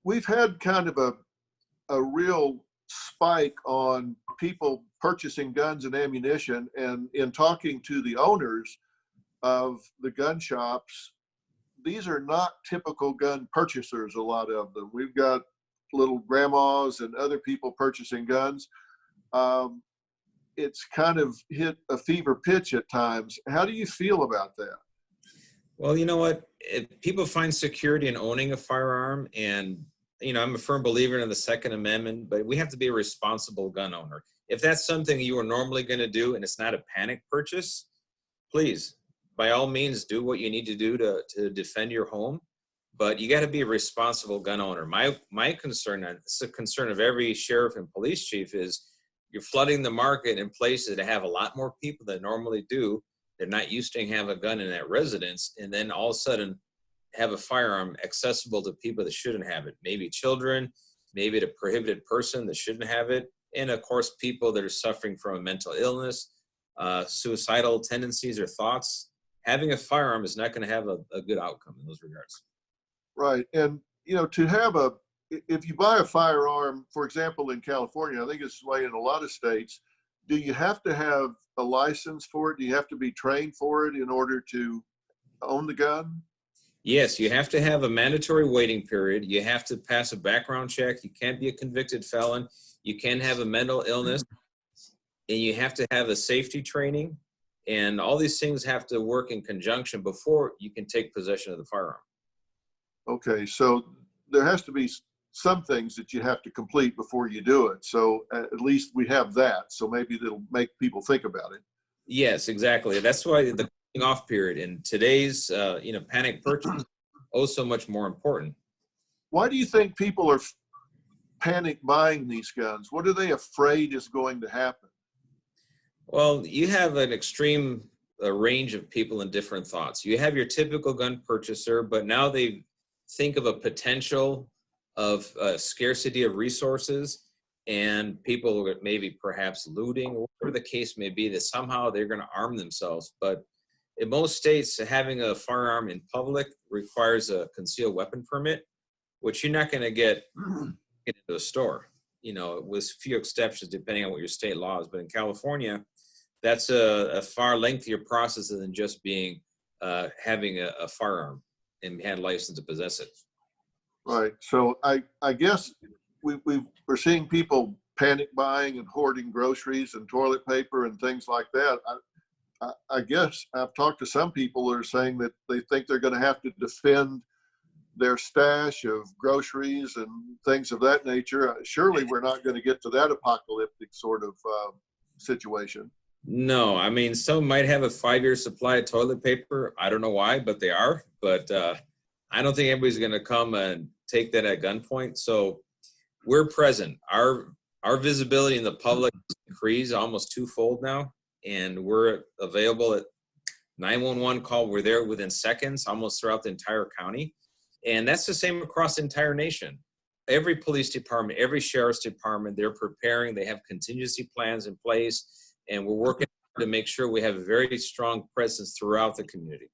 we've had kind of a real spike on people purchasing guns and ammunition, and in talking to the owners of the gun shops, these are not typical gun purchasers, a lot of them. We've got little grandmas and other people purchasing guns. It's kind of hit a fever pitch at times. How do you feel about that? Well, you know what? If people find security in owning a firearm, and I'm a firm believer in the Second Amendment, but we have to be a responsible gun owner. If that's something you are normally going to do and it's not a panic purchase, please, by all means, do what you need to do to defend your home. But you got to be a responsible gun owner. My concern, and it's a concern of every sheriff and police chief, is you're flooding the market in places that have a lot more people than normally do. They're not used to have a gun in that residence, and then all of a sudden have a firearm accessible to people that shouldn't have it. Maybe children, maybe a prohibited person that shouldn't have it, and of course people that are suffering from a mental illness, suicidal tendencies or thoughts. Having a firearm is not going to have a good outcome in those regards. Right. And, to have if you buy a firearm, for example, in California, I think it's the way in a lot of states, do you have to have a license for it? Do you have to be trained for it in order to own the gun? Yes, you have to have a mandatory waiting period. You have to pass a background check. You can't be a convicted felon. You can have a mental illness, and you have to have a safety training. And all these things have to work in conjunction before you can take possession of the firearm. Okay, so there has to be some things that you have to complete before you do it. So at least we have that. So maybe it'll make people think about it. Yes, exactly. That's why the cooling off period in today's, panic purchase, so much more important. Why do you think people are panic buying these guns? What are they afraid is going to happen? Well, you have an extreme range of people and different thoughts. You have your typical gun purchaser, but now they think of a potential of scarcity of resources, and people maybe perhaps looting, or whatever the case may be, that somehow they're going to arm themselves. But in most states, having a firearm in public requires a concealed weapon permit, which you're not going to get into a store, with few exceptions depending on what your state law is. But in California, that's a far lengthier process than just having a firearm and had license to possess it. Right. So I guess we're seeing people panic buying and hoarding groceries and toilet paper and things like that. I guess I've talked to some people who are saying that they think they're going to have to defend their stash of groceries and things of that nature. Surely we're not going to get to that apocalyptic sort of situation. No, I mean, some might have a 5-year supply of toilet paper. I don't know why, but they are. But I don't think anybody's going to come and take that at gunpoint. So we're present. Our visibility in the public has increased almost twofold now, and we're available at 911 call. We're there within seconds, almost throughout the entire county. And that's the same across the entire nation. Every police department, every sheriff's department, they're preparing. They have contingency plans in place, and we're working to make sure we have a very strong presence throughout the community.